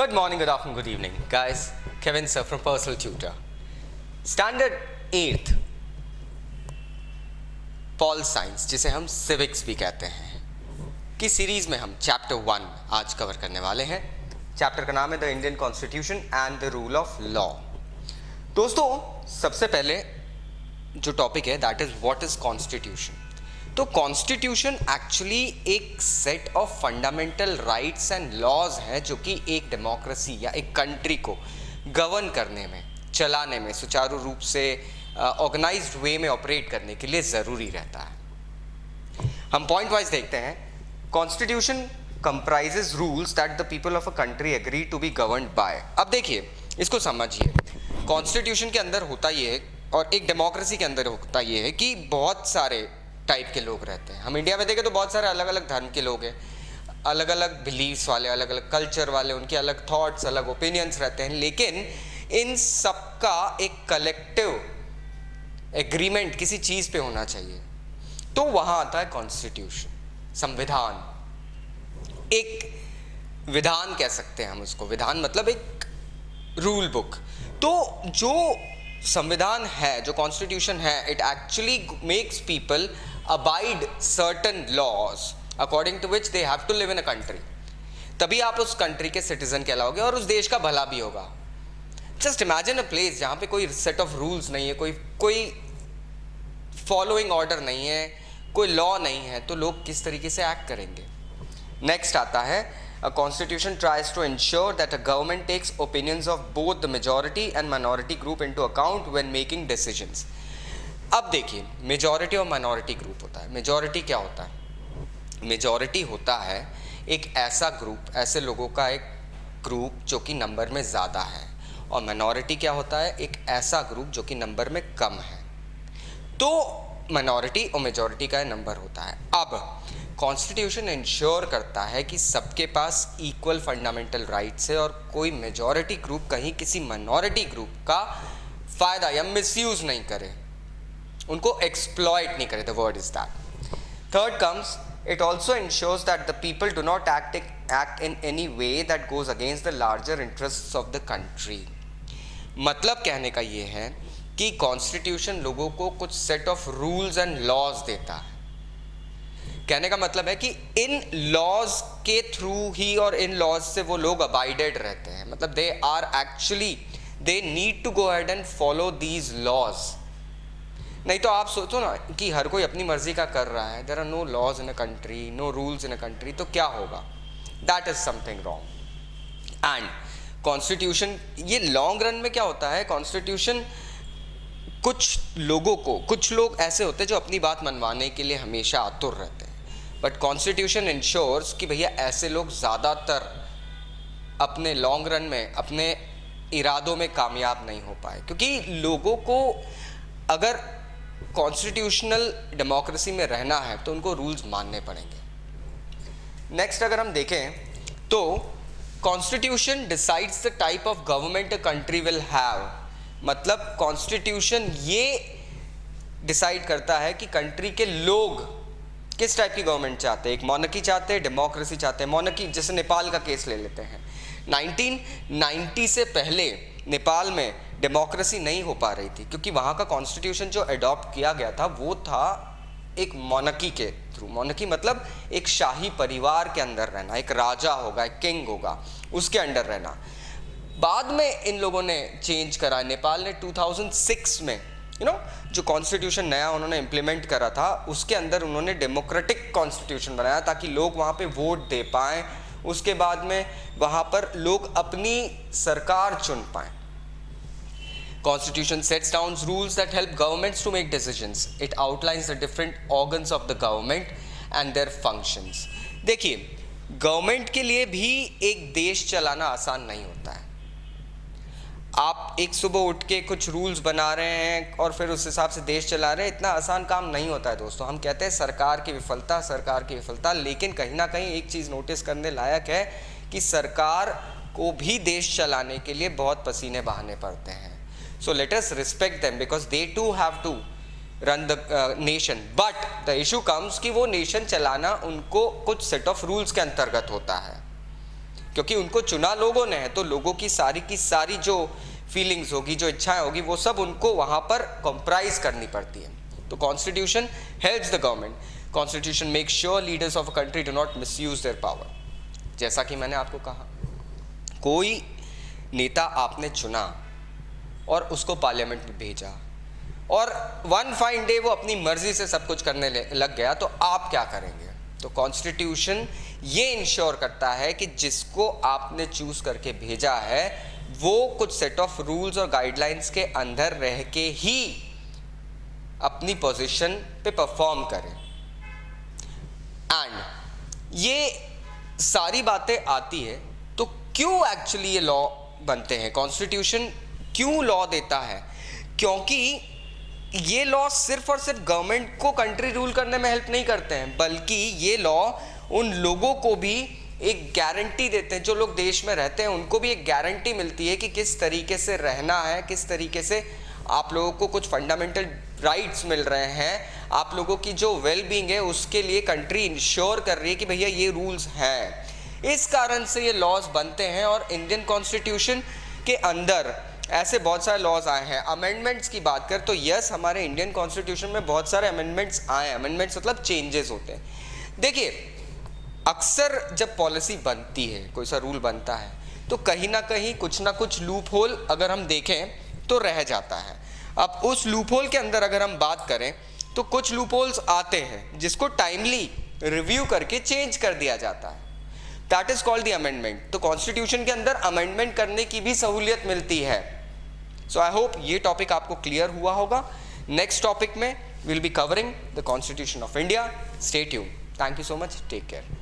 Good morning, good afternoon, good evening, guys. Kevin sir from Personal Tutor. Standard 8th pol science, जिसे हम civics भी कहते हैं, की सीरीज में हम चैप्टर 1 आज कवर करने वाले हैं. चैप्टर का नाम है the Indian constitution and the rule of law. दोस्तों, सबसे पहले जो टॉपिक है that is what is constitution. तो कॉन्स्टिट्यूशन एक्चुअली एक set of fundamental rights and laws है जो कि एक डेमोक्रेसी या एक कंट्री को गवर्न करने में, चलाने में, सुचारू रूप से ऑर्गेनाइज्ड वे में ऑपरेट करने के लिए ज़रूरी रहता है. हम पॉइंट वाइज देखते हैं. Constitution comprises rules that the people of a country agree to be governed by. अब देखिए, इसको समझिए. कॉन्स्टिट्यूशन के अंदर होता ये है और एक डेमोक्रेसी के अंदर होता ये है कि बहुत सारे टाइप के लोग रहते हैं. हम इंडिया में देखें तो बहुत सारे अलग अलग धर्म के लोग हैं, अलग अलग बिलीव्स वाले, अलग अलग कल्चर वाले, उनके अलग थॉट्स, अलग ओपिनियंस रहते हैं. लेकिन इन सबका एक कलेक्टिव एग्रीमेंट किसी चीज़ पे होना चाहिए. तो वहाँ आता है कॉन्स्टिट्यूशन, संविधान. एक विधान कह सकते हैं हम उसको. विधान मतलब एक रूल बुक. तो जो संविधान है, जो कॉन्स्टिट्यूशन है, it actually makes people abide certain laws according to which they have to live in a country. तभी आप उस कंट्री के सिटीजन कहलाओगे और उस देश का भला भी होगा. जस्ट इमेजिन अ प्लेस जहाँ पे कोई सेट ऑफ रूल्स नहीं है, कोई फॉलोइंग ऑर्डर नहीं है, कोई लॉ नहीं है, तो लोग किस तरीके से एक्ट करेंगे. नेक्स्ट आता है, a constitution tries to ensure that a government takes opinions of both the majority and minority group into account when making decisions. अब देखिए, मेजॉरिटी और माइनॉरिटी ग्रुप होता है. मेजॉरिटी क्या होता है? मेजॉरिटी होता है एक ऐसा ग्रुप, ऐसे लोगों का एक ग्रुप जो कि नंबर में ज़्यादा है. और माइनॉरिटी क्या होता है? एक ऐसा ग्रुप जो कि नंबर में कम है. तो माइनॉरिटी और मेजॉरिटी का नंबर होता है. अब कॉन्स्टिट्यूशन इंश्योर करता है कि सबके पास इक्वल फंडामेंटल राइट्स है और कोई मेजॉरिटी ग्रुप कहीं किसी माइनॉरिटी ग्रुप का फ़ायदा या मिसयूज़ नहीं करे, उनको एक्सप्लॉइट नहीं करे. The word is that. Third comes, it also ensures that the people do not act in any way that goes against the larger interests of the country. मतलब कहने का ये है कि कॉन्स्टिट्यूशन लोगों को कुछ set of rules and laws देता है. कहने का मतलब है कि इन लॉज के थ्रू ही और इन लॉज से वो लोग अबाइडेड रहते हैं. मतलब they are actually, they need to go ahead and follow these laws. नहीं तो आप सोचो ना कि हर कोई अपनी मर्जी का कर रहा है, there are no laws in a country, no rules in a country, तो क्या होगा? That is something wrong. And constitution, ये लॉन्ग रन में क्या होता है, कॉन्स्टिट्यूशन कुछ लोगों को, कुछ लोग ऐसे होते हैं जो अपनी बात मनवाने के लिए हमेशा आतुर रहते हैं. बट कॉन्स्टिट्यूशन इंश्योर्स कि भैया ऐसे लोग ज़्यादातर अपने लॉन्ग रन में अपने इरादों में कामयाब नहीं हो पाए, क्योंकि लोगों को अगर कॉन्स्टिट्यूशनल डेमोक्रेसी में रहना है तो उनको रूल्स मानने पड़ेंगे. नेक्स्ट अगर हम देखें तो constitution decides the type of government a country will have. मतलब कॉन्स्टिट्यूशन ये डिसाइड करता है कि कंट्री के लोग किस टाइप की गवर्नमेंट चाहते हैं. एक मोनार्की चाहते हैं, डेमोक्रेसी चाहते हैं. मोनार्की, जैसे नेपाल का केस ले लेते हैं. 1990 से पहले नेपाल में डेमोक्रेसी नहीं हो पा रही थी क्योंकि वहाँ का कॉन्स्टिट्यूशन जो अडॉप्ट किया गया था वो था एक मोनार्की के थ्रू. मोनार्की मतलब एक शाही परिवार के अंदर रहना, एक राजा होगा, एक किंग होगा, उसके अंडर रहना. बाद में इन लोगों ने चेंज करा. नेपाल ने 2006 में जो कॉन्स्टिट्यूशन नया उन्होंने इम्प्लीमेंट करा था उसके अंदर उन्होंने डेमोक्रेटिक कॉन्स्टिट्यूशन बनाया ताकि लोग वहाँ पे वोट दे पाएँ. उसके बाद में वहाँ पर लोग अपनी सरकार चुन पाएँ. Constitution sets down rules that help governments to make decisions. It outlines the different organs of the government and their functions. देखिए, गवर्नमेंट के लिए भी एक देश चलाना आसान नहीं होता है. आप एक सुबह उठ के कुछ रूल्स बना रहे हैं और फिर उस हिसाब से देश चला रहे हैं, इतना आसान काम नहीं होता है दोस्तों. हम कहते हैं सरकार की विफलता, सरकार की विफलता, लेकिन कहीं ना कहीं एक चीज़ नोटिस करने लायक है कि सरकार को भी देश चलाने के लिए बहुत पसीने बहाने पड़ते हैं. So let us respect them because they too have to run the nation. But the issue comes कि वो नेशन चलाना उनको कुछ सेट ऑफ रूल्स के अंतर्गत होता है. क्योंकि उनको चुना लोगों ने है, तो लोगों की सारी जो फीलिंग्स होगी, जो इच्छाएं होगी, वो सब उनको वहाँ पर कॉम्प्राइज करनी पड़ती है। तो constitution helps the government, constitution make sure leaders of a country do not misuse their power. जैसा कि मैंने आपको कहा, कोई नेता आपने चुना और उसको पार्लियामेंट में भेजा और वन फाइन डे वो अपनी मर्जी से सब कुछ करने लग गया, तो आप क्या करेंगे? तो कॉन्स्टिट्यूशन ये इंश्योर करता है कि जिसको आपने चूज करके भेजा है वो कुछ सेट ऑफ रूल्स और गाइडलाइंस के अंदर रह के ही अपनी पोजीशन पे परफॉर्म करे। एंड ये सारी बातें आती है तो क्यों एक्चुअली ये लॉ बनते हैं, कॉन्स्टिट्यूशन क्यों लॉ देता है? क्योंकि ये लॉ सिर्फ और सिर्फ गवर्नमेंट को कंट्री रूल करने में हेल्प नहीं करते हैं, बल्कि ये लॉ उन लोगों को भी एक गारंटी देते हैं, जो लोग देश में रहते हैं उनको भी एक गारंटी मिलती है कि किस तरीके से रहना है, किस तरीके से आप लोगों को कुछ फंडामेंटल राइट्स मिल रहे हैं, आप लोगों की जो वेल बीइंग है उसके लिए कंट्री इंश्योर कर रही है कि भैया ये रूल्स हैं। इस कारण से ये लॉज बनते हैं और इंडियन कॉन्स्टिट्यूशन के अंदर ऐसे बहुत सारे लॉज आए हैं। अमेंडमेंट्स की बात कर तो यस, हमारे इंडियन कॉन्स्टिट्यूशन में बहुत सारे अमेंडमेंट्स आए हैं। अमेंडमेंट्स मतलब चेंजेस होते हैं। देखिए, अक्सर जब पॉलिसी बनती है, कोई सा रूल बनता है, तो कहीं ना कहीं कुछ ना कुछ लूप होल अगर हम देखें तो रह जाता है। अब उस लूप होल के अंदर अगर हम बात करें तो कुछ लूप होल्स आते हैं जिसको टाइमली रिव्यू करके चेंज कर दिया जाता है, that is called the amendment. तो कॉन्स्टिट्यूशन के अंदर अमेंडमेंट करने की भी सहूलियत मिलती है। सो आई होप ये टॉपिक आपको क्लियर हुआ होगा। नेक्स्ट टॉपिक में will be covering the constitution of India. Stay tuned. Thank you so much. Take care.